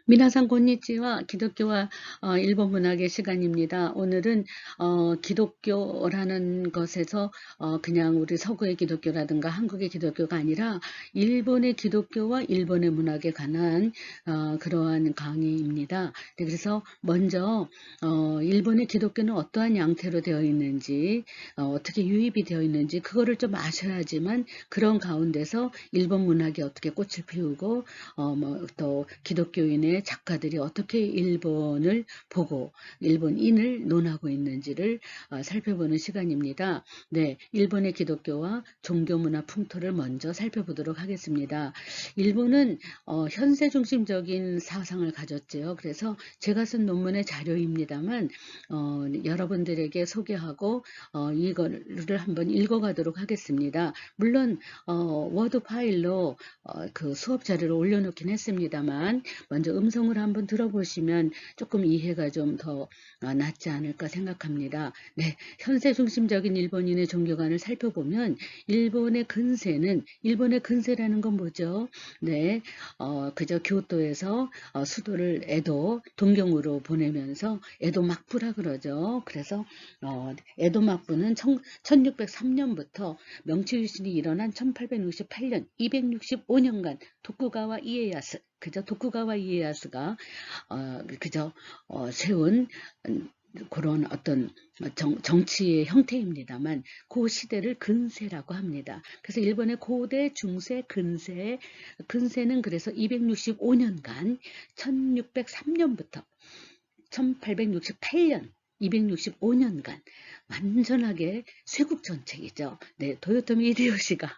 미나상 곤니치와 기독교와 일본 문학의 시간입니다. 오늘은 기독교라는 것에서 그냥 우리 서구의 기독교라든가 한국의 기독교가 아니라 일본의 기독교와 일본의 문학에 관한 그러한 강의입니다. 네, 그래서 먼저 일본의 기독교는 어떠한 양태로 되어 있는지 어떻게 유입이 되어 있는지 그거를 좀 아셔야지만 그런 가운데서 일본 문학이 어떻게 꽃을 피우고 또 기독교인의 작가들이 어떻게 일본을 보고 일본인을 논하고 있는지를 살펴보는 시간입니다. 네, 일본의 기독교와 종교문화 풍토를 먼저 살펴보도록 하겠습니다. 일본은 현세 중심적인 사상을 가졌지요. 그래서 제가 쓴 논문의 자료입니다만 여러분들에게 소개하고 이거를 한번 읽어가도록 하겠습니다. 물론 워드 파일로 그 수업 자료를 올려놓긴 했습니다만 먼저 음성을 한번 들어보시면 조금 이해가 좀 더 낫지 않을까 생각합니다. 네, 현세 중심적인 일본인의 종교관을 살펴보면 일본의 근세라는 건 뭐죠? 네, 그저 교토에서 수도를 에도 동경으로 보내면서 에도 막부라 그러죠. 그래서 에도 막부는 1603년부터 명치유신이 일어난 1868년 265년간 도쿠가와 이에야스 도쿠가와 이에야스가 세운 그런 어떤 정치의 형태입니다만 그 시대를 근세라고 합니다. 그래서 일본의 고대, 중세, 근세는 그래서 265년간 1603년부터 1868년 265년간 완전하게 쇄국 정책이죠. 네, 도요토미 히데요시가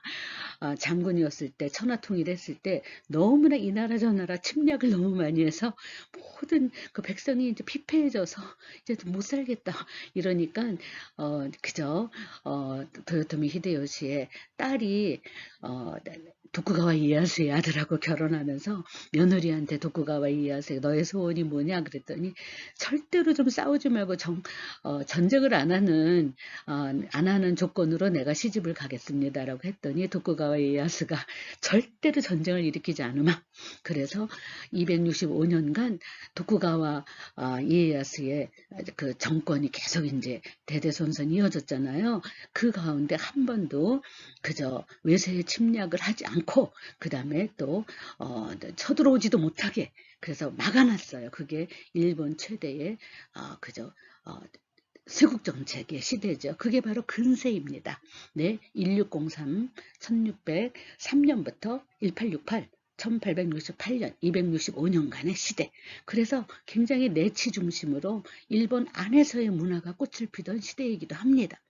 장군이었을 때 천하통일했을 때 너무나 이 나라 저 나라 침략을 너무 많이 해서 모든 그 백성이 이제 피폐해져서 이제 못 살겠다 이러니까 그저 도요토미 히데요시의 딸이 도쿠가와 이에야스의 아들하고 결혼하면서 며느리한테 도쿠가와 이에야스 너의 소원이 뭐냐 그랬더니 절대로 좀 싸우지 말고 전쟁을 안 하는 조건으로 내가 시집을 가겠습니다라고 했더니 도쿠가와 이에야스가 절대로 전쟁을 일으키지 않으마. 그래서 265년간 도쿠가와 이에야스의 그 정권이 계속 이제 대대손손 이어졌잖아요. 그 가운데 한 번도 그저 외세의 침략을 하지 않고 그 다음에 또 쳐들어오지도 못하게 그래서 막아놨어요. 그게 일본 최대의 그저 쇄국 정책의 시대죠. 그게 바로 근세입니다. 네, 1603, 1603년부터 1868, 1868년, 265년간의 시대. 그래서 굉장히 내치 중심으로 일본 안에서의 문화가 꽃을 피던 시대이기도 합니다.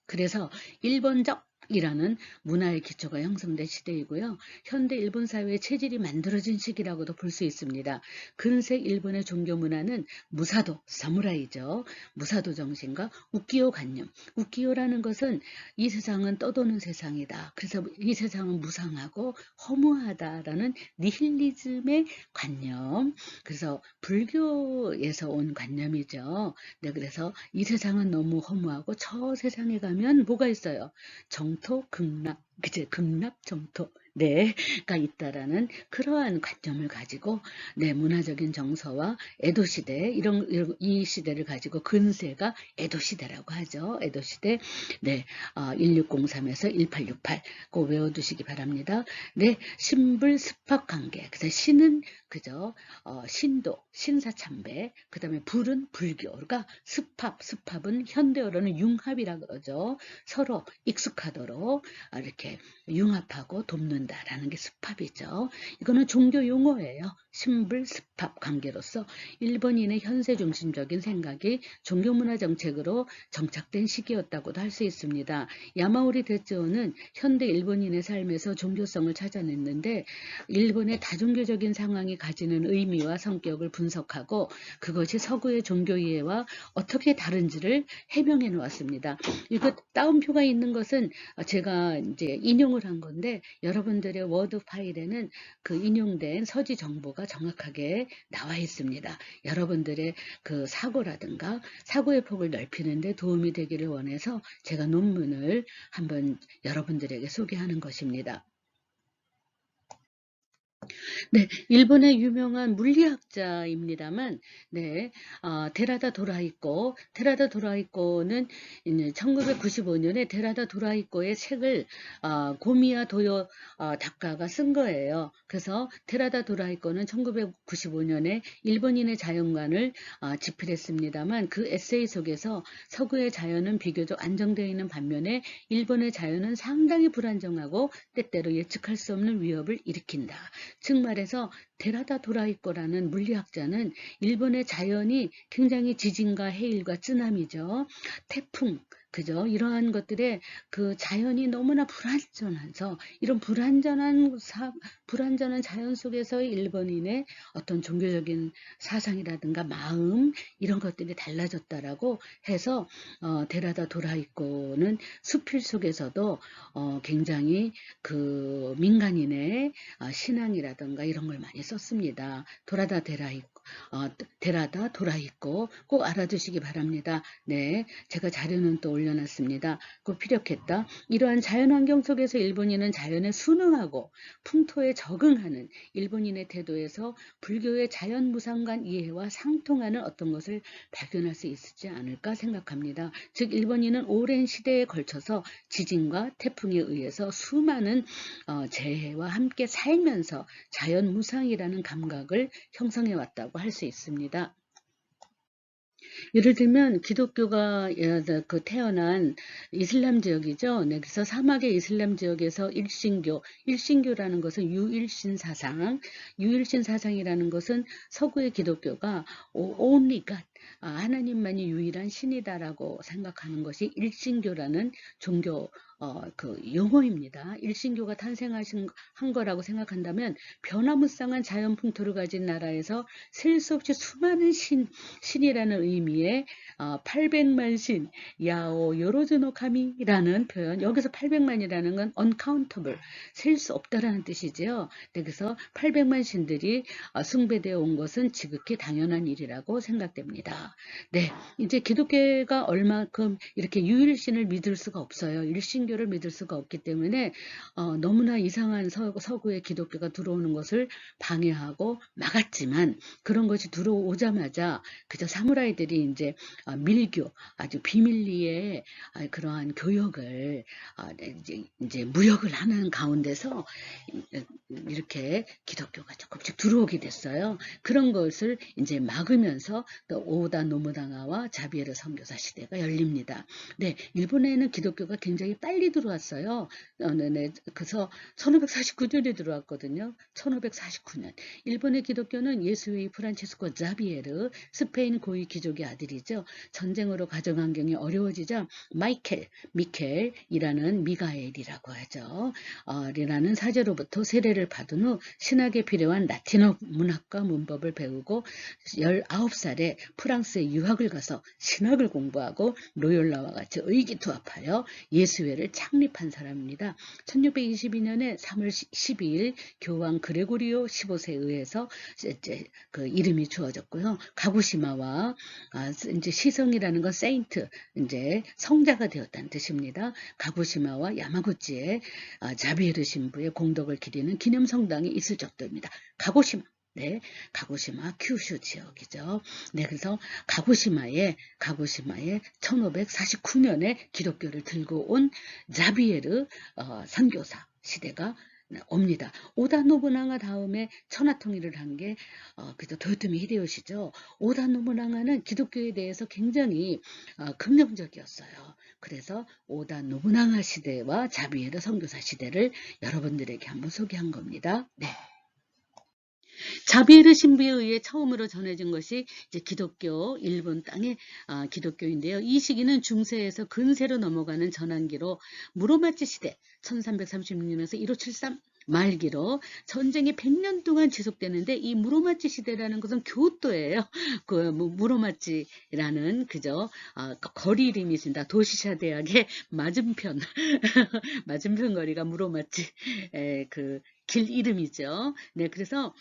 그래서 일본적이라는 문화의 기초가 형성된 시대이고요. 현대 일본 사회의 체질이 만들어진 시기라고도 볼 수 있습니다. 근세 일본의 종교 문화는 무사도, 사무라이죠. 무사도 정신과 우키요 관념. 우키요라는 것은 이 세상은 떠도는 세상이다. 그래서 이 세상은 무상하고 허무하다라는 니힐리즘의 관념. 그래서 불교에서 온 관념이죠. 네, 그래서 이 세상은 너무 허무하고 저 세상에 가면 뭐가 있어요? 정토, 극락, 그제 극락, 정토. 네가 있다라는 그러한 관점을 가지고 네 문화적인 정서와 에도 시대 이 시대를 가지고 근세가 에도 시대라고 하죠. 에도 시대 네 1603에서 1868 꼭 외워두시기 바랍니다. 네 신불 습합 관계 그래서 신은 그저 신도 신사참배 그 다음에 불은 불교 그러니까 습합은 현대어로는 융합이라 그러죠. 서로 익숙하도록 이렇게 융합하고 돕는다라는 게 습합이죠. 이거는 종교 용어예요. 신불 습합 관계로서 일본인의 현세 중심적인 생각이 종교문화 정책으로 정착된 시기였다고도 할 수 있습니다. 야마우리 데츠오는 현대 일본인의 삶에서 종교성을 찾아냈는데 일본의 다종교적인 상황이 가지는 의미와 성격을 분석하고 그것이 서구의 종교 이해와 어떻게 다른지를 해명해 놓았습니다. 이거 따옴표가 있는 것은 제가 이제 인용을 한 건데 여러분들의 워드 파일에는 그 인용된 서지 정보가 정확하게 나와 있습니다. 여러분들의 그 사고라든가 사고의 폭을 넓히는 데 도움이 되기를 원해서 제가 논문을 한번 여러분들에게 소개하는 것입니다. 네, 일본의 유명한 물리학자입니다만, 네, 데라다 도라히코, 데라다 도라히코는 1995년에 데라다 도라히코의 책을 고미야 도요 작가가 쓴 거예요. 그래서 데라다 도라히코는 1995년에 일본인의 자연관을 집필했습니다만, 그 에세이 속에서 서구의 자연은 비교적 안정되어 있는 반면에 일본의 자연은 상당히 불안정하고 때때로 예측할 수 없는 위협을 일으킨다. 즉 말해서 데라다 도라히코라는 물리학자는 일본의 자연이 굉장히 지진과 해일과 쓰나미죠. 태풍, 그죠? 이러한 것들에 그 자연이 너무나 불안전해서 이런 불안전한 자연 속에서의 일본인의 어떤 종교적인 사상이라든가 마음 이런 것들이 달라졌다라고 해서 데라다 도라히코는 수필 속에서도 굉장히 그 민간인의 신앙이라든가 이런 걸 많이 썼습니다. 데라다 도라히코 꼭 알아두시기 바랍니다. 네, 제가 자료는 또 올려놨습니다. 꼭 필요했다. 이러한 자연환경 속에서 일본인은 자연에 순응하고 풍토에 적응하는 일본인의 태도에서 불교의 자연무상관 이해와 상통하는 어떤 것을 발견할 수 있지 않을까 생각합니다. 즉 일본인은 오랜 시대에 걸쳐서 지진과 태풍에 의해서 수많은 재해와 함께 살면서 자연무상이라는 감각을 형성해 왔다고 할 수 있습니다. 예를 들면 기독교가 그 태어난 이슬람 지역이죠. 네, 그래서 사막의 이슬람 지역에서 일신교라는 것은 유일신 사상, 유일신 사상이라는 것은 서구의 기독교가 only God, 하나님만이 유일한 신이다라고 생각하는 것이 일신교라는 종교 그 용어입니다. 일신교가 한 거라고 생각한다면 변화무쌍한 자연 풍토를 가진 나라에서 셀 수 없이 수많은 신이라는 의미의 800만 신, 야오 요로즈노 카미라는 표현, 여기서 800만이라는 건 uncountable, 셀 수 없다라는 뜻이지요. 네, 그래서 800만 신들이 숭배되어 온 것은 지극히 당연한 일이라고 생각됩니다. 네, 이제 기독교가 얼마큼 이렇게 유일신을 믿을 수가 없어요. 일신교를 믿을 수가 없기 때문에 너무나 이상한 서구의 기독교가 들어오는 것을 방해하고 막았지만 그런 것이 들어오자마자 그저 사무라이들이 이제 밀교, 아주 비밀리에 그러한 교역을 네, 이제 무역을 하는 가운데서 이렇게 기독교가 조금씩 들어오게 됐어요. 그런 것을 이제 막으면서 또 오다 노부나가와 자비에르 선교사 시대가 열립니다. 네, 일본에는 기독교가 굉장히 빨리 들어왔어요. 네, 그래서 1549년에 들어왔거든요. 1549년. 일본의 기독교는 예수의 프란체스코 자비에르, 스페인 고위 귀족의 아들이죠. 전쟁으로 가정 환경이 어려워지자 미켈이라는 미가엘이라고 하죠. 라는 사제로부터 세례를 받은 후 신학에 필요한 라틴어 문학과 문법을 배우고 19살에 프랑스에 유학을 가서 신학을 공부하고 로욜라와 같이 의기투합하여 예수회를 창립한 사람입니다. 1622년에 3월 12일 교황 그레고리오 15세에 의해서 이제 그 이름이 주어졌고요. 가구시마와 이제 시성이라는 건 세인트, 이제 성자가 되었다는 뜻입니다. 가구시마와 야마구치에 자비에르 신부의 공덕을 기리는 기념 성당이 있을 정도입니다. 가고시마. 네, 가고시마 큐슈 지역이죠. 네, 그래서 가고시마에 1549년에 기독교를 들고 온 자비에르 선교사 시대가 옵니다. 오다 노부나가 다음에 천하통일을 한 게 그저 도요토미 히데요시죠. 오다 노부나가는 기독교에 대해서 굉장히 긍정적이었어요. 그래서 오다 노부나가 시대와 자비에르 선교사 시대를 여러분들에게 한번 소개한 겁니다. 네. 자비에르 신부에 의해 처음으로 전해진 것이 이제 기독교, 일본 땅의 기독교인데요. 이 시기는 중세에서 근세로 넘어가는 전환기로 무로마치 시대 1336년에서 1573 말기로 전쟁이 100년 동안 지속되는데 이 무로마치 시대라는 것은 교토예요. 그 무로마치라는 그저 거리 이름이 있습니다. 도시샤 대학의 맞은편 맞은편 거리가 무로마치 그 길 이름이죠. 네, 그래서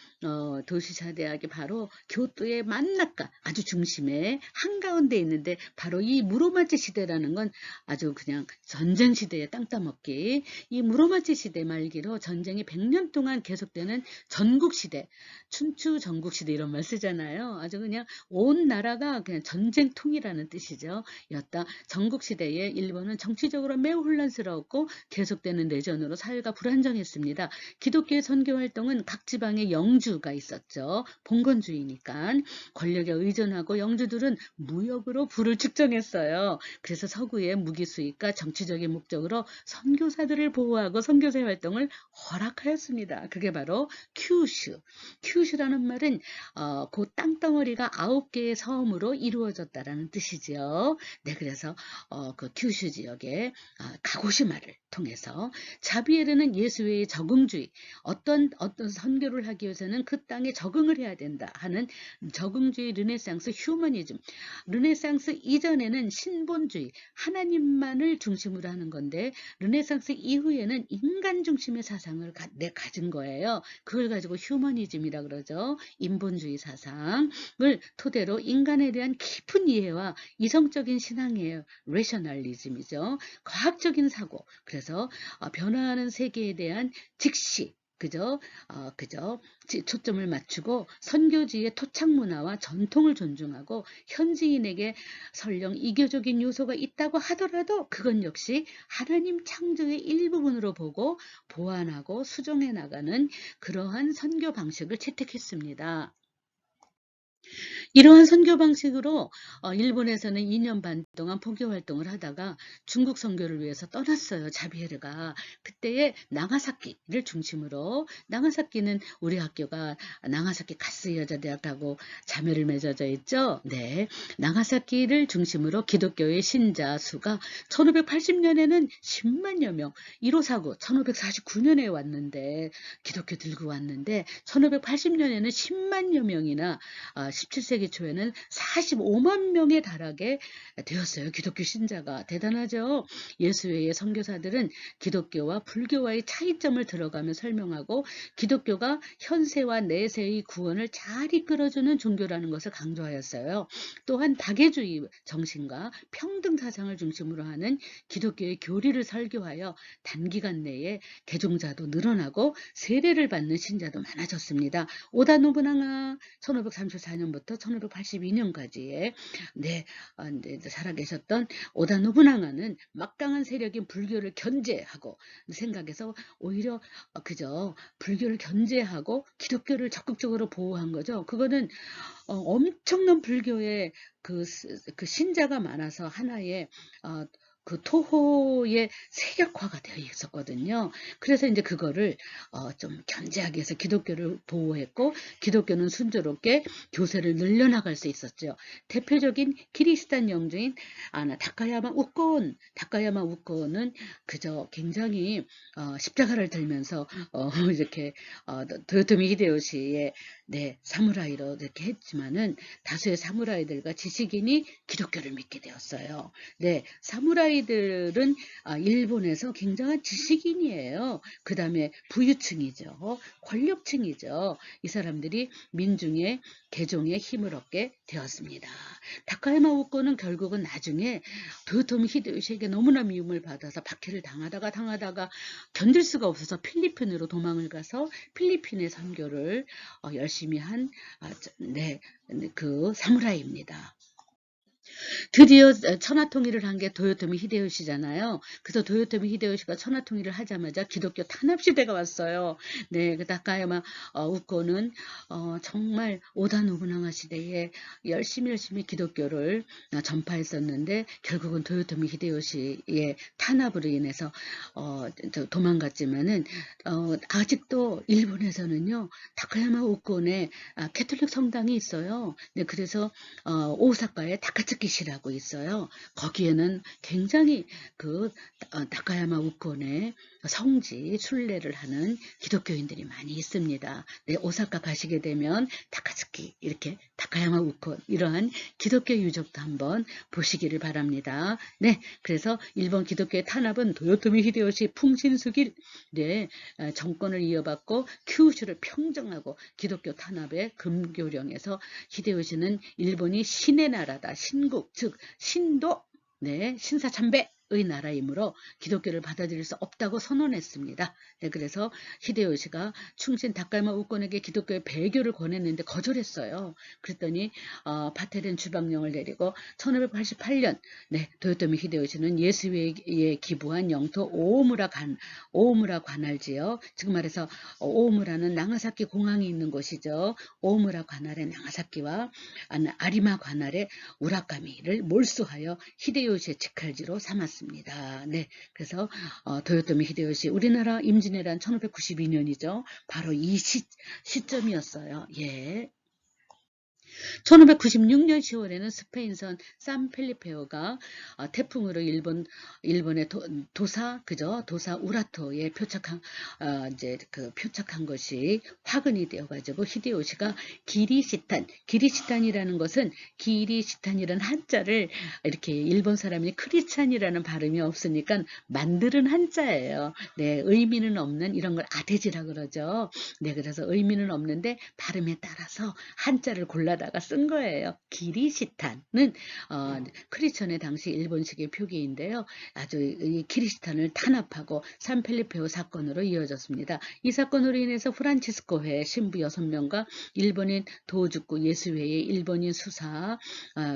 도시사 대학이 바로 교토의 만나까 아주 중심에 한가운데 있는데, 바로 이 무로마치 시대라는 건 아주 그냥 전쟁 시대의 땅 따먹기, 이 무로마치 시대 말기로 전쟁이 100년 동안 계속되는 전국 시대, 춘추 전국 시대 이런 말 쓰잖아요. 아주 그냥 온 나라가 그냥 전쟁통이라는 뜻이죠. 였다. 전국 시대에 일본은 정치적으로 매우 혼란스러웠고 계속되는 내전으로 사회가 불안정했습니다. 기독교의 선교 활동은 각 지방에 영주가 있었죠. 봉건주의니까 권력에 의존하고 영주들은 무역으로 부를 축적했어요. 그래서 서구의 무기 수입과 정치적인 목적으로 선교사들을 보호하고 선교사 활동을 허락하였습니다. 그게 바로 큐슈. 큐슈라는 말은 그 땅덩어리가 9개의 섬으로 이루어졌다라는 뜻이지요. 네, 그래서 그 큐슈 지역의 가고시마를 통해서 자비에르는 예수의 적응주의, 어떤 선교를 하기 위해서는 그 땅에 적응을 해야 된다 하는 적응주의, 르네상스, 휴머니즘. 르네상스 이전에는 신본주의, 하나님만을 중심으로 하는 건데, 르네상스 이후에는 인간 중심의 사상을 가진 거예요. 그걸 가지고 휴머니즘이라 그러죠. 인본주의 사상을 토대로 인간에 대한 깊은 이해와 이성적인 신앙이에요. 레셔널리즘이죠. 과학적인 사고. 그래서 변화하는 세계에 대한 직시, 그저 초점을 맞추고 선교지의 토착 문화와 전통을 존중하고, 현지인에게 설령 이교적인 요소가 있다고 하더라도 그건 역시 하나님 창조의 일부분으로 보고 보완하고 수정해 나가는 그러한 선교 방식을 채택했습니다. 이러한 선교 방식으로 일본에서는 2년 반 동안 포교 활동을 하다가 중국 선교를 위해서 떠났어요. 자비에르가. 그때의 나가사키를 중심으로, 나가사키는 우리 학교가 나가사키 가스 여자대학하고 자매를 맺어져 있죠. 네, 나가사키를 중심으로 기독교의 신자 수가 1580년에는 10만여 명, 1549, 1549년에 왔는데, 기독교 들고 왔는데 1580년에는 10만여 명이나 17세기 초에는 45만 명에 달하게 되었어요. 기독교 신자가. 대단하죠. 예수회의 선교사들은 기독교와 불교와의 차이점을 들어가며 설명하고, 기독교가 현세와 내세의 구원을 잘 이끌어주는 종교라는 것을 강조하였어요. 또한 다계주의 정신과 평등 사상을 중심으로 하는 기독교의 교리를 설교하여 단기간 내에 개종자도 늘어나고 세례를 받는 신자도 많아졌습니다. 오다 노부나가 1534년부터 1582년까지에 살아계셨던 오다 노부나가는 막강한 세력인 불교를 견제하고 생각해서 오히려 그저 불교를 견제하고 기독교를 적극적으로 보호한 거죠. 그거는 엄청난 불교의 그 신자가 많아서 하나의 그 토호의 세력화가 되어 있었거든요. 그래서 이제 그거를 좀 견제하기 위해서 기독교를 보호했고, 기독교는 순조롭게 교세를 늘려나갈 수 있었죠. 대표적인 키리스탄 영주인 다카야마 우코는 그저 굉장히 십자가를 들면서 이렇게 도요토미 히데요시의 사무라이로 이렇게 했지만은, 다수의 사무라이들과 지식인이 기독교를 믿게 되었어요. 네, 사무라이들은 일본에서 굉장한 지식인이에요. 그 다음에 부유층이죠. 권력층이죠. 이 사람들이 민중의 개종에 힘을 얻게 되었습니다. 다카야마 우코는 결국은 나중에 도요토미 히데요시에게 너무나 미움을 받아서 박해를 당하다가 견딜 수가 없어서 필리핀으로 도망을 가서 필리핀의 선교를 열심히 한 그 사무라이입니다. 드디어 천하통일을 한 게 도요토미 히데요시잖아요. 그래서 도요토미 히데요시가 천하통일을 하자마자 기독교 탄압시대가 왔어요. 네, 그 다카야마 우코는 정말 오다 노부나가 시대에 열심히 기독교를 전파했었는데, 결국은 도요토미 히데요시의 탄압으로 인해서 도망갔지만은 아직도 일본에서는요, 다카야마 우코의 캐톨릭 성당이 있어요. 네, 그래서 오사카에 다카츠키시라고 있어요. 거기에는 굉장히 그 다카야마 우코의 성지 순례를 하는 기독교인들이 많이 있습니다. 네, 오사카 가시게 되면 다카츠키 이렇게 다카야마 우콘 이러한 기독교 유적도 한번 보시기를 바랍니다. 네, 그래서 일본 기독교의 탄압은 도요토미 히데요시 풍신수길 네, 정권을 이어받고 큐슈를 평정하고 기독교 탄압의 금교령에서 히데요시는 일본이 신의 나라다, 신국 즉 신도 네, 신사참배의 나라이므로 기독교를 받아들일 수 없다고 선언했습니다. 네, 그래서 히데요시가 충신 다카야마 우권에게 기독교의 배교를 권했는데 거절했어요. 그랬더니 파테른 주방령을 내리고 1588년 네, 도요토미 히데요시는 예수회에 기부한 영토 오오무라 관할지요. 지금 말해서 오오무라는 나가사키 공항이 있는 곳이죠. 오오무라 관할의 나가사키와 아리마 관할의 우라카미를 몰수하여 히데요시의 직할지로 삼았습니다. 네, 그래서 도요토미 히데요시 우리나라 임진왜란 1592년이죠. 바로 이 시점이었어요. 예. 1596년 10월에는 스페인선 산펠리페오가 태풍으로 일본의 도사 우라토에 표착한 것이 화근이 되어가지고 히데요시가 기리시탄이라는 것은 기리시탄이라는 한자를 이렇게 일본 사람이 크리찬이라는 발음이 없으니까 만드는 한자예요. 네, 의미는 없는 이런 걸 아데지라 그러죠. 네, 그래서 의미는 없는데 발음에 따라서 한자를 골라다가 쓴 거예요. 기리시탄은 크리천의 당시 일본식의 표기인데요. 아주 이 기리시탄을 탄압하고 산펠리페오 사건으로 이어졌습니다. 이 사건으로 인해서 프란치스코회 신부 6명과 일본인 도주구 예수회의 일본인 수사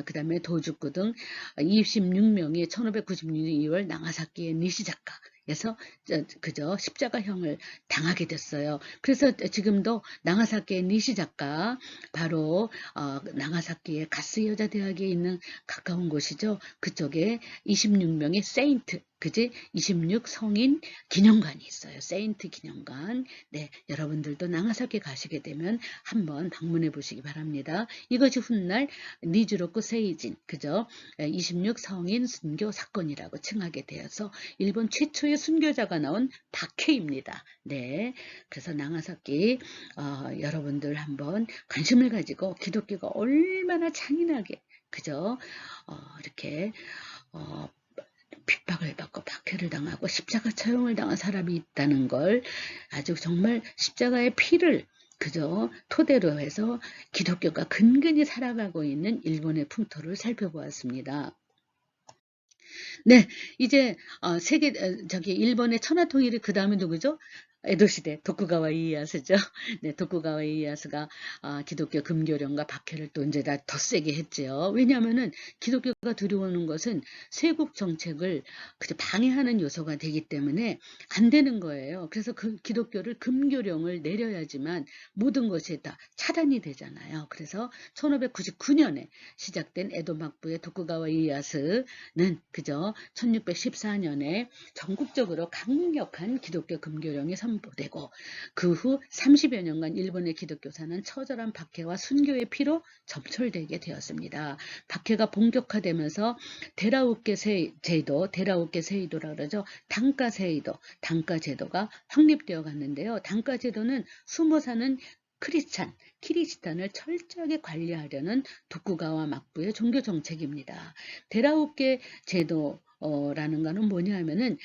그 다음에 도주구 등 26명이 1596년 2월 나가사키의 니시자카 에서 그저 십자가형을 당하게 됐어요. 그래서 지금도 나가사키의 니시자카 바로 나가사키의 가스 여자 대학에 있는 가까운 곳이죠. 그쪽에 26명의 세인트 그지 26 성인 기념관이 있어요. 세인트 기념관. 네, 여러분들도 나가사키 가시게 되면 한번 방문해 보시기 바랍니다. 이것이 훗날 니즈로쿠 세이진 그죠 26 성인 순교 사건이라고 칭하게 되어서 일본 최초의 순교자가 나온 박해입니다. 네, 그래서 나가사키 여러분들 한번 관심을 가지고 기독교가 얼마나 잔인하게 그죠 이렇게 핍박을 받고 박해를 당하고 십자가 처형을 당한 사람이 있다는 걸 아주 정말 십자가의 피를 그저 토대로 해서 기독교가 근근히 살아가고 있는 일본의 풍토를 살펴보았습니다. 네, 이제 일본의 천하통일이 그 다음에 누구죠? 에도시대 도쿠가와 이에야스죠. 네, 도쿠가와 이에야스가 기독교 금교령과 박해를 또 이제 더 세게 했죠. 왜냐하면은 기독교가 들어오는 것은 세국 정책을 그저 방해하는 요소가 되기 때문에 안 되는 거예요. 그래서 그 기독교를 금교령을 내려야지만 모든 것이 다 차단이 되잖아요. 그래서 1599년에 시작된 에도 막부의 도쿠가와 이에야스는 그저 1614년에 전국적으로 강력한 기독교 금교령이 선포되고 그 후 30여 년간 일본의 기독교사는 처절한 박해와 순교의 피로 점철되게 되었습니다. 박해가 본격화되면서 데라우케 세이도라 그러죠. 단가 제도가 확립되어 갔는데요. 단가 제도는 숨어 사는 키리스탄을 철저하게 관리하려는 도쿠가와 막부의 종교 정책입니다. 데라우케 제도라는 거는 뭐냐 하면은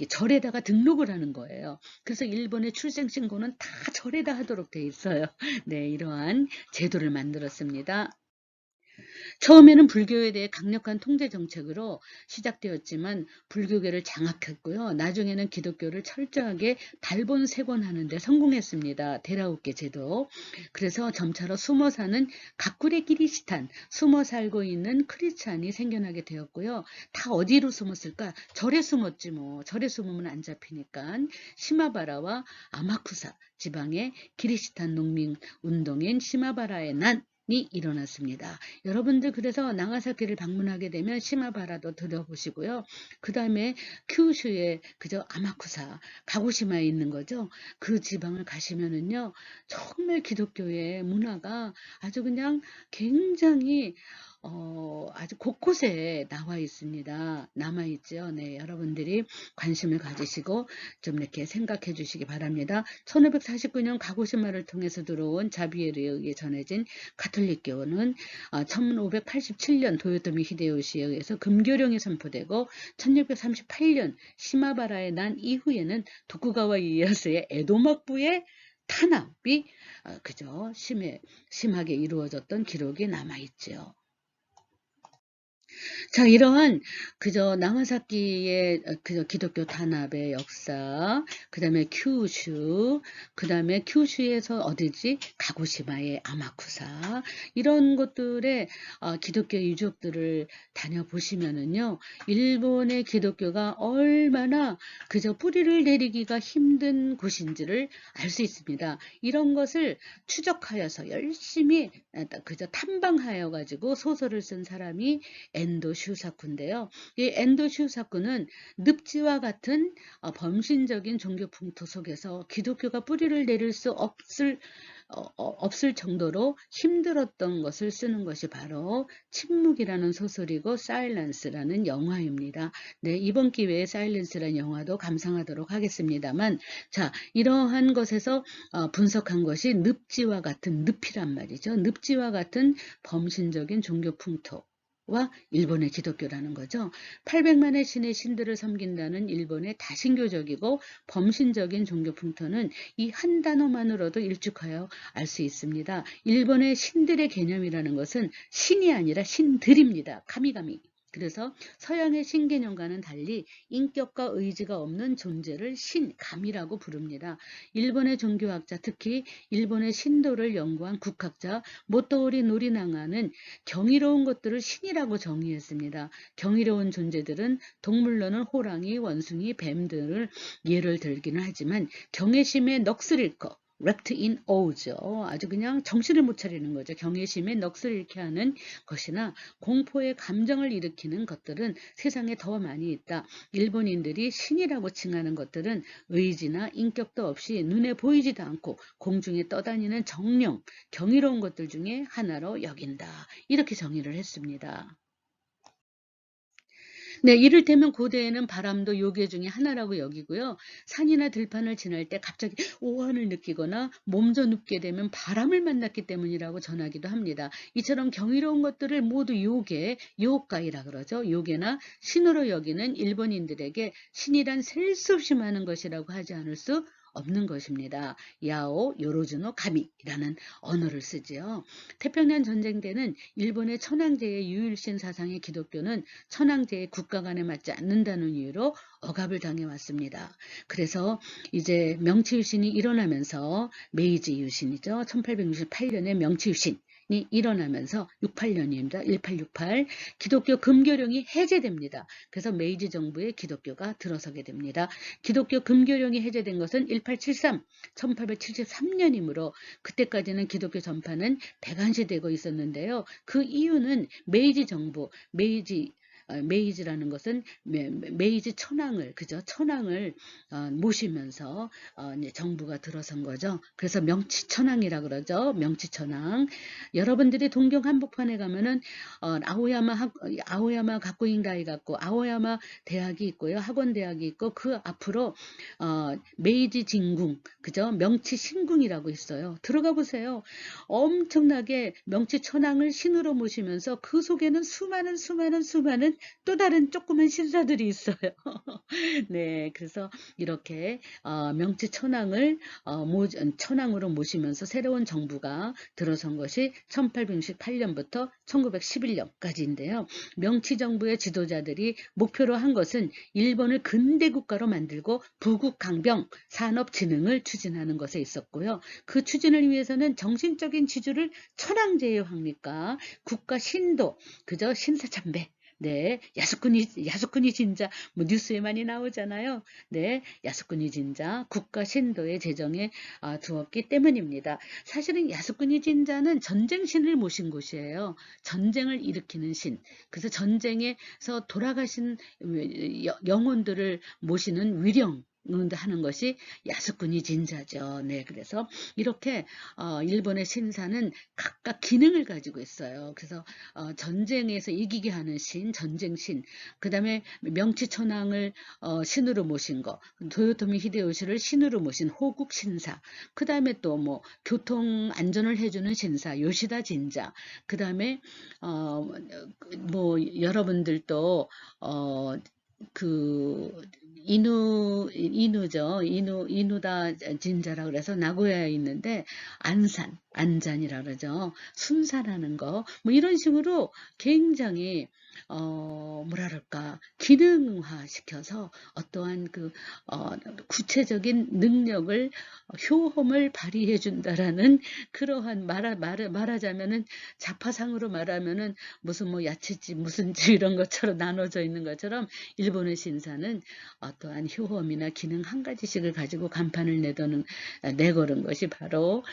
절에다가 등록을 하는 거예요. 그래서 일본의 출생신고는 다 절에다 하도록 돼 있어요. 네, 이러한 제도를 만들었습니다. 처음에는 불교에 대해 강력한 통제 정책으로 시작되었지만 불교계를 장악했고요. 나중에는 기독교를 철저하게 달본색원하는 데 성공했습니다. 데라우케 제도. 그래서 점차로 숨어 사는 가꾸레 기리시탄, 숨어 살고 있는 크리스찬이 생겨나게 되었고요. 다 어디로 숨었을까? 절에 숨었지 뭐. 절에 숨으면 안 잡히니까. 시마바라와 아마쿠사 지방의 기리시탄 농민 운동인 시마바라의 난이 일어났습니다. 여러분들 그래서 나가사키를 방문하게 되면 시마바라도 들어보시고요. 그 다음에 큐슈의 그저 아마쿠사, 가고시마에 있는 거죠. 그 지방을 가시면은요, 정말 기독교의 문화가 아주 그냥 굉장히 아주 곳곳에 나와 있습니다. 남아있죠. 네, 여러분들이 관심을 가지시고 좀 이렇게 생각해 주시기 바랍니다. 1549년 가고시마를 통해서 들어온 자비에르에 의해 전해진 가톨릭교는 1587년 도요토미 히데요시에 의해서 금교령이 선포되고 1638년 시마바라에 난 이후에는 도쿠가와 이에야스의 에도막부의 탄압이 그저 심하게 이루어졌던 기록이 남아있죠. 자, 이러한 그저 나가사키의 그저 기독교 탄압의 역사, 그 다음에 큐슈, 그 다음에 큐슈에서 어디지? 가고시마의 아마쿠사, 이런 것들의 기독교 유적들을 다녀보시면은요, 일본의 기독교가 얼마나 그저 뿌리를 내리기가 힘든 곳인지를 알 수 있습니다. 이런 것을 추적하여서 열심히 그저 탐방하여 가지고 소설을 쓴 사람이 엔도 슈사쿠인데요. 이 엔도 슈사쿠는 늪지와 같은 범신적인 종교 풍토 속에서 기독교가 뿌리를 내릴 수 없을 정도로 힘들었던 것을 쓰는 것이 바로 침묵이라는 소설이고 사일런스라는 영화입니다. 네, 이번 기회에 사일런스라는 영화도 감상하도록 하겠습니다만, 자, 이러한 것에서 분석한 것이 늪지와 같은 늪이란 말이죠. 늪지와 같은 범신적인 종교 풍토 와 일본의 기독교라는 거죠. 800만의 신의 신들을 섬긴다는 일본의 다신교적이고 범신적인 종교 풍토는 이 한 단어만으로도 일축하여 알 수 있습니다. 일본의 신들의 개념이라는 것은 신이 아니라 신들입니다. 카미가미. 그래서 서양의 신개념과는 달리 인격과 의지가 없는 존재를 신감이라고 부릅니다. 일본의 종교학자, 특히 일본의 신도를 연구한 국학자 모토오리 노리나가는 경이로운 것들을 신이라고 정의했습니다. 경이로운 존재들은 동물로는 호랑이, 원숭이, 뱀 등을 예를 들기는 하지만 경외심에 넋을 잃고 wrapped in aw죠. 아주 그냥 정신을 못 차리는 거죠. 경외심에 넋을 잃게 하는 것이나 공포의 감정을 일으키는 것들은 세상에 더 많이 있다. 일본인들이 신이라고 칭하는 것들은 의지나 인격도 없이 눈에 보이지도 않고 공중에 떠다니는 정령, 경이로운 것들 중에 하나로 여긴다. 이렇게 정의를 했습니다. 네, 이를테면 고대에는 바람도 요괴 중에 하나라고 여기고요. 산이나 들판을 지날 때 갑자기 오한을 느끼거나 몸져 눕게 되면 바람을 만났기 때문이라고 전하기도 합니다. 이처럼 경이로운 것들을 모두 요괴, 요가이라 그러죠. 요괴나 신으로 여기는 일본인들에게 신이란 셀 수 없이 많은 것이라고 하지 않을 수 없는 것입니다. 야오, 요로즈노, 가미라는 언어를 쓰지요. 태평양 전쟁 때는 일본의 천황제의 유일신 사상의 기독교는 천황제의 국가 간에 맞지 않는다는 이유로 억압을 당해왔습니다. 그래서 이제 명치유신이 일어나면서 메이지 유신이죠. 1868년에 명치유신 이 일어나면서 68년입니다. 1868 기독교 금교령이 해제됩니다. 그래서 메이지 정부의 기독교가 들어서게 됩니다. 기독교 금교령이 해제된 것은 1873, 1873년이므로 그때까지는 기독교 전파는 배관시되고 있었는데요. 그 이유는 메이지 정부, 메이지라는 것은 메이지 천황을 그죠? 천황을 모시면서 이제 정부가 들어선 거죠. 그래서 명치천황이라 그러죠. 명치천황. 여러분들이 동경 한복판에 가면은 아오야마 가쿠인가이 같고 아오야마 대학이 있고요. 학원 대학이 있고 그 앞으로 메이지 진궁 그죠? 명치 신궁이라고 있어요. 들어가 보세요. 엄청나게 명치천황을 신으로 모시면서 그 속에는 수많은 또 다른 조그만 신사들이 있어요. 네, 그래서 이렇게 명치천황을 천황으로 모시면서 새로운 정부가 들어선 것이 1868년부터 1911년까지인데요. 명치정부의 지도자들이 목표로 한 것은 일본을 근대국가로 만들고 부국강병 산업진흥을 추진하는 것에 있었고요. 그 추진을 위해서는 정신적인 지주를 천황제의 황리과 국가 신도 그저 신사참배 네, 야스쿠니 진자, 뭐 뉴스에 많이 나오잖아요. 네, 야스쿠니 진자, 국가 신도의 제정에 두었기 때문입니다. 사실은 야스쿠니 진자는 전쟁신을 모신 곳이에요. 전쟁을 일으키는 신. 그래서 전쟁에서 돌아가신 영혼들을 모시는 위령. 하는 것이 야스쿠니 진자죠. 네, 그래서 이렇게 일본의 신사는 각각 기능을 가지고 있어요. 그래서 전쟁에서 이기게 하는 신, 전쟁신, 그 다음에 명치천왕을 신으로 모신 거, 도요토미 히데요시를 신으로 모신 호국 신사, 그 다음에 또 뭐 교통 안전을 해주는 신사, 요시다 진자, 그 다음에 뭐 여러분들도 그 이누죠. 이누다 진자라 그래서 나고야에 있는데 안산이라 그러죠. 순산하는 거, 뭐 이런 식으로 굉장히 뭐랄까 기능화 시켜서 어떠한 그 구체적인 능력을 효험을 발휘해 준다라는 그러한 말하자면은 자파상으로 말하면은 무슨 뭐 야채집 무슨 집 이런 것처럼 나눠져 있는 것처럼 일본의 신사는 어떠한 효험이나 기능 한 가지씩을 가지고 간판을 내걸은 것이 바로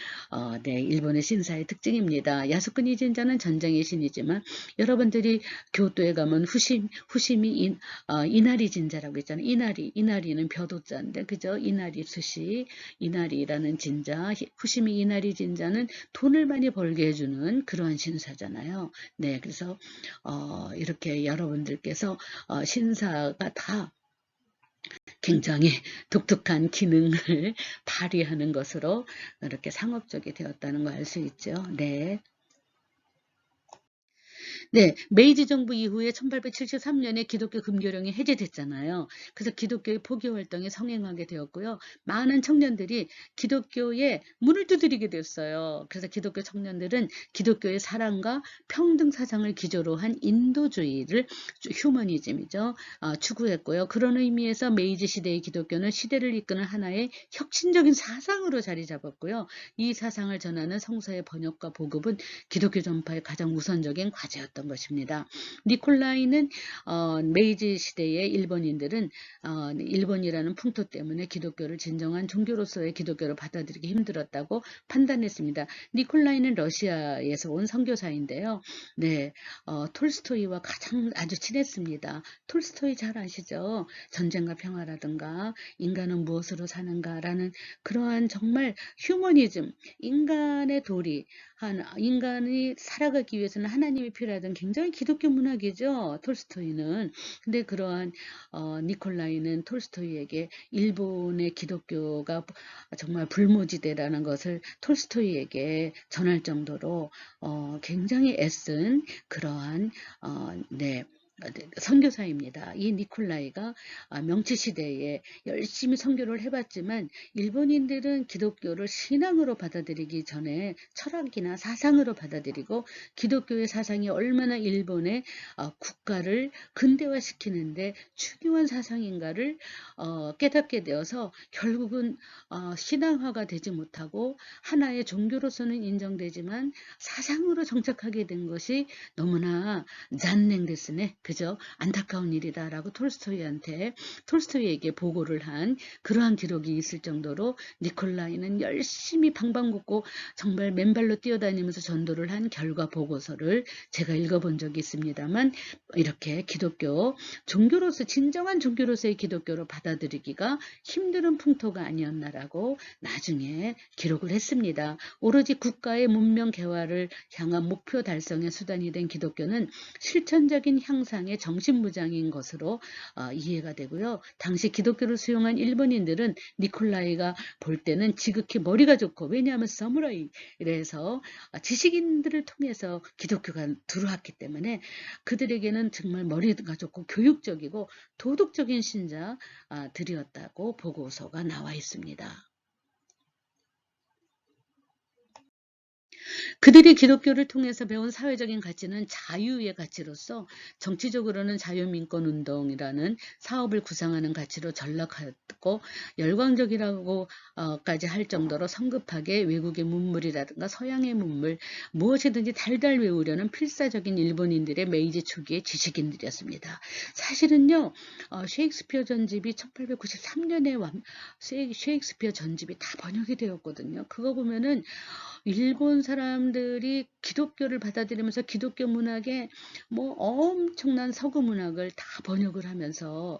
네, 일본의 신사의 특징입니다. 야스쿠니 진자는 전쟁의 신이지만 여러분들이 교토에 가면 후심이 이나리 진자라고 있잖아요. 이나리는 벼도자인데 그죠? 이나리 수시 이나리라는 진자, 후심이 이나리 진자는 돈을 많이 벌게 해주는 그러한 신사잖아요. 네, 그래서 이렇게 여러분들께서 신사가 다 굉장히 독특한 기능을 발휘하는 것으로 이렇게 상업적이 되었다는 걸 알 수 있죠. 네. 네, 메이지 정부 이후에 1873년에 기독교 금교령이 해제됐잖아요. 그래서 기독교의 포교 활동이 성행하게 되었고요. 많은 청년들이 기독교의 문을 두드리게 됐어요. 그래서 기독교 청년들은 기독교의 사랑과 평등 사상을 기조로 한 인도주의를 휴머니즘이죠. 추구했고요. 그런 의미에서 메이지 시대의 기독교는 시대를 이끄는 하나의 혁신적인 사상으로 자리 잡았고요. 이 사상을 전하는 성서의 번역과 보급은 기독교 전파의 가장 우선적인 과제였던 것입니다. 니콜라이는 메이지 시대의 일본인들은 일본이라는 풍토 때문에 기독교를 진정한 종교로서의 기독교를 받아들이기 힘들었다고 판단했습니다. 니콜라이는 러시아에서 온 선교사인데요. 네, 톨스토이와 가장 아주 친했습니다. 톨스토이 잘 아시죠? 전쟁과 평화라든가 인간은 무엇으로 사는가라는 그러한 정말 휴머니즘, 인간의 도리, 인간이 살아가기 위해서는 하나님이 필요하던 굉장히 기독교 문학이죠. 톨스토이는. 근데 그러한 니콜라이는 톨스토이에게 일본의 기독교가 정말 불모지대라는 것을 톨스토이에게 전할 정도로 굉장히 애쓴 그러한 네. 선교사입니다. 이 니콜라이가 명치시대에 열심히 선교를 해봤지만 일본인들은 기독교를 신앙으로 받아들이기 전에 철학이나 사상으로 받아들이고 기독교의 사상이 얼마나 일본의 국가를 근대화시키는데 중요한 사상인가를 깨닫게 되어서 결국은 신앙화가 되지 못하고 하나의 종교로서는 인정되지만 사상으로 정착하게 된 것이 너무나 잔냉데스네. 그죠? 안타까운 일이다라고 톨스토이에게 보고를 한 그러한 기록이 있을 정도로 니콜라이는 열심히 방방곡곡 정말 맨발로 뛰어다니면서 전도를 한 결과 보고서를 제가 읽어본 적이 있습니다만 이렇게 기독교 종교로서 진정한 종교로서의 기독교로 받아들이기가 힘든 풍토가 아니었나라고 나중에 기록을 했습니다. 오로지 국가의 문명 개화를 향한 목표 달성의 수단이 된 기독교는 실천적인 향상의 정신무장인 것으로 이해가 되고요. 당시 기독교를 수용한 일본인들은 니콜라이가 볼 때는 지극히 머리가 좋고 왜냐하면 사무라이 이래서 지식인들을 통해서 기독교가 들어왔기 때문에 그들에게는 정말 머리가 좋고 교육적이고 도덕적인 신자들이었다고 보고서가 나와 있습니다. 그들이 기독교를 통해서 배운 사회적인 가치는 자유의 가치로서 정치적으로는 자유민권운동이라는 사업을 구상하는 가치로 전락하였고 열광적이라고까지 할 정도로 성급하게 외국의 문물이라든가 서양의 문물 무엇이든지 달달 외우려는 필사적인 일본인들의 메이지 초기의 지식인들이었습니다. 사실은요. 셰익스피어 전집이 1893년에 셰익스피어 전집이 다 번역이 되었거든요. 그거 보면은 일본 사람 사람들이 기독교를 받아들이면서 기독교 문학에 뭐 엄청난 서구 문학을 다 번역을 하면서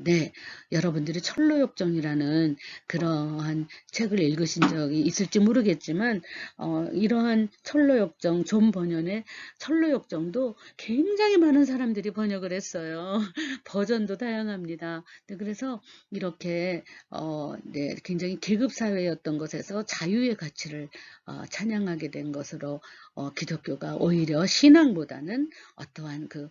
네, 여러분들이 철로역정이라는 그러한 책을 읽으신 적이 있을지 모르겠지만 이러한 철로역정, 존 번연의 철로역정도 굉장히 많은 사람들이 번역을 했어요. 버전도 다양합니다. 네, 그래서 이렇게 네, 굉장히 계급 사회였던 것에서 자유의 가치를 찬양하게 된 것으로 기독교가 오히려 신앙보다는 어떠한 그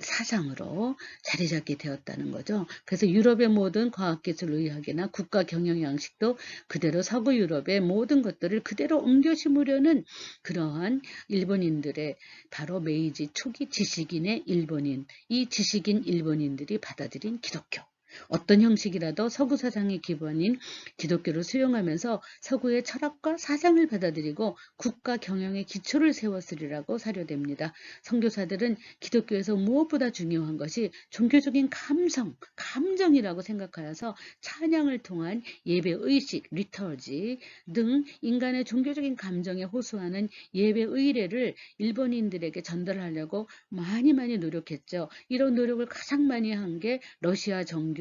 사상으로 자리 잡게 되었다는 거죠. 그래서 유럽의 모든 과학기술 의학이나 국가 경영 양식도 그대로 서구 유럽의 모든 것들을 그대로 옮겨 심으려는 그러한 일본인들의 바로 메이지 초기 지식인의 일본인, 이 지식인 일본인들이 받아들인 기독교. 어떤 형식이라도 서구 사상의 기본인 기독교를 수용하면서 서구의 철학과 사상을 받아들이고 국가 경영의 기초를 세웠으리라고 사료됩니다. 선교사들은 기독교에서 무엇보다 중요한 것이 종교적인 감정이라고 생각하여서 찬양을 통한 예배의식, 리터지 등 인간의 종교적인 감정에 호소하는 예배의례를 일본인들에게 전달하려고 많이 노력했죠. 이런 노력을 가장 많이 한 게 러시아 정교를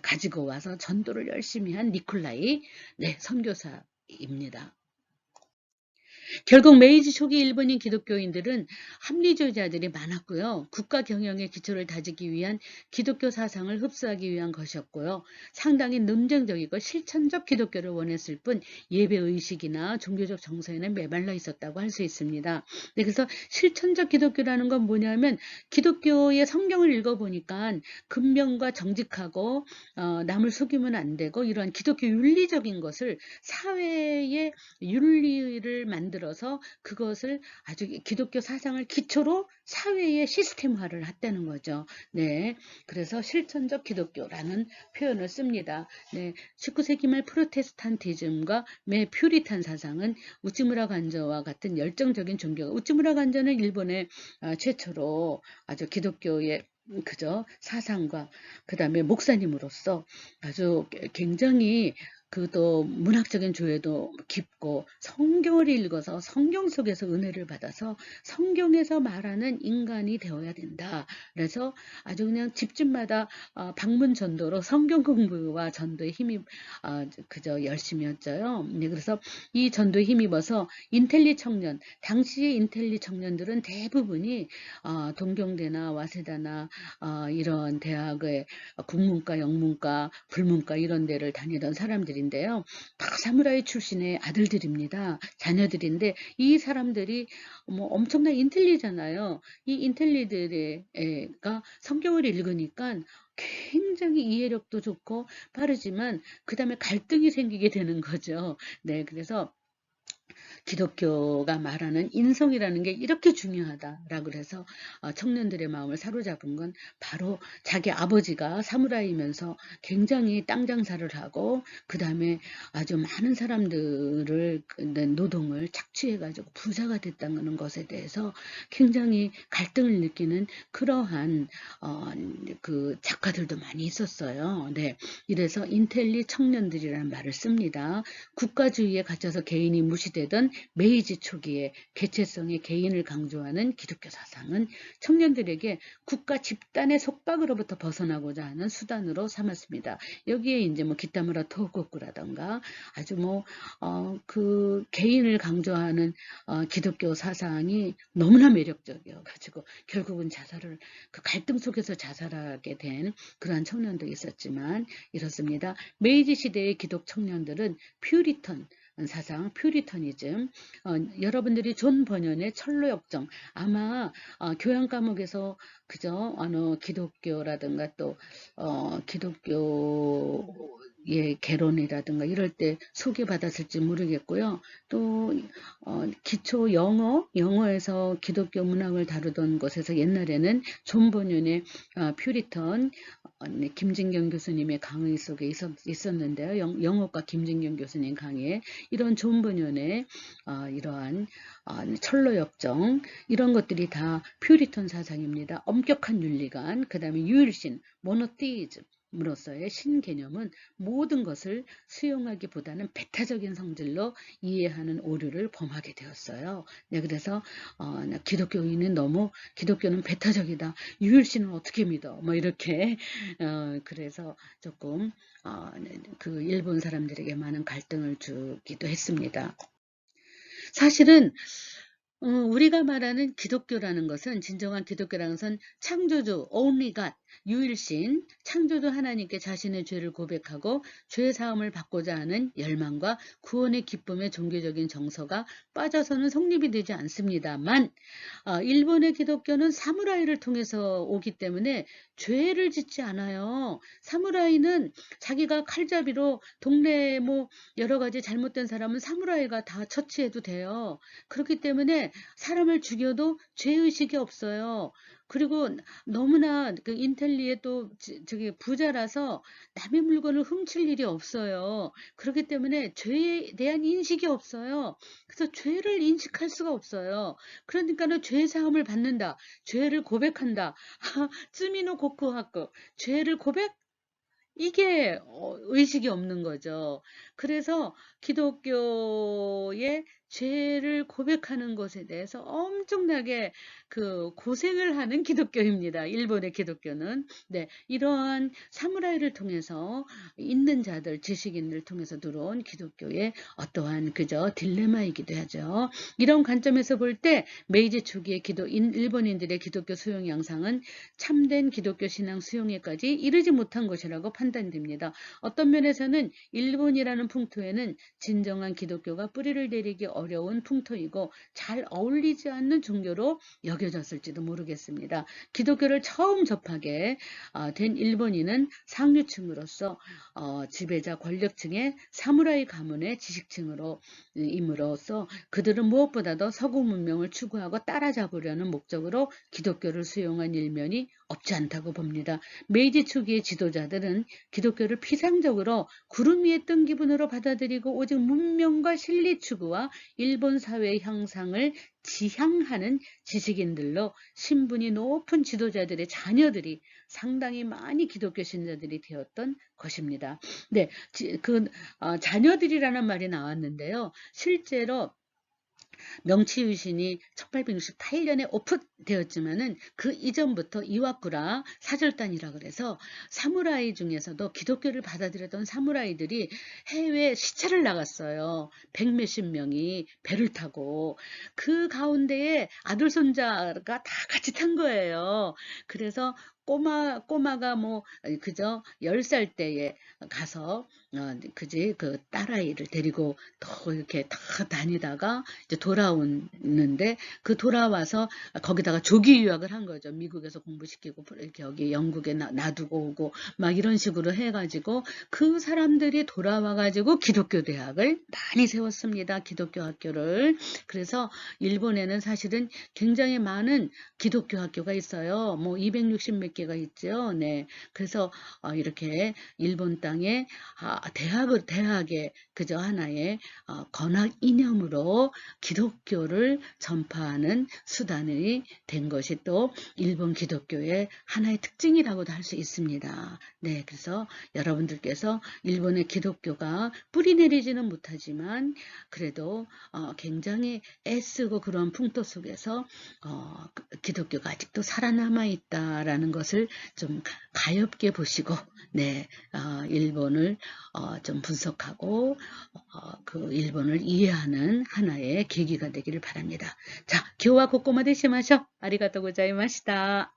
가지고 와서 전도를 열심히 한 니콜라이 선교사입니다. 결국 메이지 초기 일본인 기독교인들은 합리주의자들이 많았고요. 국가 경영의 기초를 다지기 위한 기독교 사상을 흡수하기 위한 것이었고요. 상당히 논쟁적이고 실천적 기독교를 원했을 뿐 예배의식이나 종교적 정서에는 메말라 있었다고 할 수 있습니다. 네, 그래서 실천적 기독교라는 건 뭐냐면 기독교의 성경을 읽어보니까 근면과 정직하고 남을 속이면 안 되고 이러한 기독교 윤리적인 것을 사회의 윤리를 만들어서 그것을 아주 기독교 사상을 기초로 사회의 시스템화를 했다는 거죠. 네, 그래서 실천적 기독교라는 표현을 씁니다. 네, 19세기 말 프로테스탄티즘과 퓨리탄 사상은 우찌무라 간저와 같은 열정적인 종교가 우찌무라 간저는 일본의 최초로 아주 기독교의 사상과 그 다음에 목사님으로서 아주 굉장히 또 문학적인 조예도 깊고 성경을 읽어서 성경 속에서 은혜를 받아서 성경에서 말하는 인간이 되어야 된다. 그래서 아주 그냥 집집마다 방문 전도로 성경 공부와 전도에 힘이 열심히 했죠. 네, 그래서 이 전도에 힘입어서 인텔리 청년, 당시의 인텔리 청년들은 대부분이 동경대나 와세다나 이런 대학의 국문과, 영문과, 불문과 이런 데를 다니던 사람들인데요. 다 사무라이 출신의 아들들입니다. 자녀들인데 이 사람들이 뭐 엄청난 인텔리잖아요. 이 인텔리들가 성경을 읽으니까 굉장히 이해력도 좋고 빠르지만 그 다음에 갈등이 생기게 되는 거죠. 네, 그래서 기독교가 말하는 인성이라는 게 이렇게 중요하다라고 해서 청년들의 마음을 사로잡은 건 바로 자기 아버지가 사무라이면서 굉장히 땅 장사를 하고 그 다음에 아주 많은 사람들을 노동을 착취해가지고 부자가 됐다는 것에 대해서 굉장히 갈등을 느끼는 그러한 그 작가들도 많이 있었어요. 네, 이래서 인텔리 청년들이라는 말을 씁니다. 국가주의에 갇혀서 개인이 무시되던 메이지 초기에 개체성의 개인을 강조하는 기독교 사상은 청년들에게 국가 집단의 속박으로부터 벗어나고자 하는 수단으로 삼았습니다. 여기에 이제 뭐 기타무라 토호코쿠라던가 아주 그 개인을 강조하는 기독교 사상이 너무나 매력적이어 가지고 결국은 그 갈등 속에서 자살하게 된 그러한 청년도 있었지만 이렇습니다. 메이지 시대의 기독 청년들은 퓨리턴 사상, 퓨리터니즘, 여러분들이 존 번연의 철로역정, 아마 교양 과목에서 기독교라든가 또 기독교의 개론이라든가 이럴 때 소개받았을지 모르겠고요. 또 기초 영어에서 기독교 문학을 다루던 곳에서 옛날에는 존 번연의 퓨리턴 김진경 교수님의 강의 속에 있었는데요. 영어과 김진경 교수님 강의에 이런 존 번연의 이러한 철로역정 이런 것들이 다 퓨리턴 사상입니다. 엄격한 윤리관, 그 다음에 유일신, 모노티즘 으로서의 신개념은 모든 것을 수용하기보다는 배타적인 성질로 이해하는 오류를 범하게 되었어요. 네, 그래서 기독교인은 너무 기독교는 배타적이다. 유일신은 어떻게 믿어? 뭐 이렇게 그래서 조금 그 일본 사람들에게 많은 갈등을 주기도 했습니다. 사실은 우리가 말하는 기독교라는 것은 진정한 기독교라는 것은 창조주, only God, 유일신, 창조주 하나님께 자신의 죄를 고백하고 죄 사함을 받고자 하는 열망과 구원의 기쁨의 종교적인 정서가 빠져서는 성립이 되지 않습니다만 일본의 기독교는 사무라이를 통해서 오기 때문에 죄를 짓지 않아요. 사무라이는 자기가 칼잡이로 동네에 뭐 여러 가지 잘못된 사람은 사무라이가 다 처치해도 돼요. 그렇기 때문에 사람을 죽여도 죄의식이 없어요. 그리고 너무나 그 인텔리에 또 저기 부자라서 남의 물건을 훔칠 일이 없어요. 그렇기 때문에 죄에 대한 인식이 없어요. 그래서 죄를 인식할 수가 없어요. 그러니까는 죄 사함을 받는다. 죄를 고백한다. 쯔미노 고쿠하쿠. 죄를 고백? 이게 의식이 없는 거죠. 그래서 기독교의 죄를 고백하는 것에 대해서 엄청나게 그 고생을 하는 기독교입니다. 일본의 기독교는. 네, 이러한 사무라이를 통해서 있는 자들, 지식인을 통해서 들어온 기독교의 어떠한 그저 딜레마이기도 하죠. 이런 관점에서 볼 때 메이지 초기의 일본인들의 기독교 수용 양상은 참된 기독교 신앙 수용에까지 이르지 못한 것이라고 판단됩니다. 어떤 면에서는 일본이라는 풍토에는 진정한 기독교가 뿌리를 내리기 어려운 풍토이고 잘 어울리지 않는 종교로 여겨졌을지도 모르겠습니다. 기독교를 처음 접하게 된 일본인은 상류층으로서 지배자 권력층의 사무라이 가문의 지식층으로 임으로써 그들은 무엇보다도 서구 문명을 추구하고 따라잡으려는 목적으로 기독교를 수용한 일면이 없지 않다고 봅니다. 메이지 초기의 지도자들은 기독교를 피상적으로 구름 위에 뜬 기분으로 받아들이고 오직 문명과 실리 추구와 일본 사회의 형상을 지향하는 지식인들로 신분이 높은 지도자들의 자녀들이 상당히 많이 기독교 신자들이 되었던 것입니다. 네, 자녀들이라는 말이 나왔는데요. 실제로 명치유신이 1868년에 오픈되었지만은 그 이전부터 이와쿠라 사절단이라 그래서 사무라이 중에서도 기독교를 받아들였던 사무라이들이 해외 시차를 나갔어요. 백몇십 명이 배를 타고 그 가운데에 아들 손자가 다 같이 탄 거예요. 그래서 꼬마가 뭐 그저 10살 때에 가서 그 딸아이를 데리고 더 이렇게 다 다니다가 이제 돌아오는데 그 돌아와서 거기다가 조기 유학을 한 거죠. 미국에서 공부시키고 이렇게 여기 영국에 놔두고 오고 막 이런 식으로 해가지고 그 사람들이 돌아와가지고 기독교 대학을 많이 세웠습니다. 기독교 학교를. 그래서 일본에는 사실은 굉장히 많은 기독교 학교가 있어요. 뭐 260 몇 개가 있죠. 네. 그래서 이렇게 일본 땅에 대학의 그저 하나의 건학 이념으로 기독교를 전파하는 수단이 된 것이 또 일본 기독교의 하나의 특징이라고도 할 수 있습니다. 네, 그래서 여러분들께서 일본의 기독교가 뿌리 내리지는 못하지만 그래도 굉장히 애쓰고 그런 풍토 속에서 기독교가 아직도 살아남아 있다라는 것을 좀 가엾게 보시고 네, 일본을 좀 분석하고 그 일본을 이해하는 하나의 계기가 되기를 바랍니다. 자, 교와 고꼬마 되시마쇼. 아리가또 고자이마시다.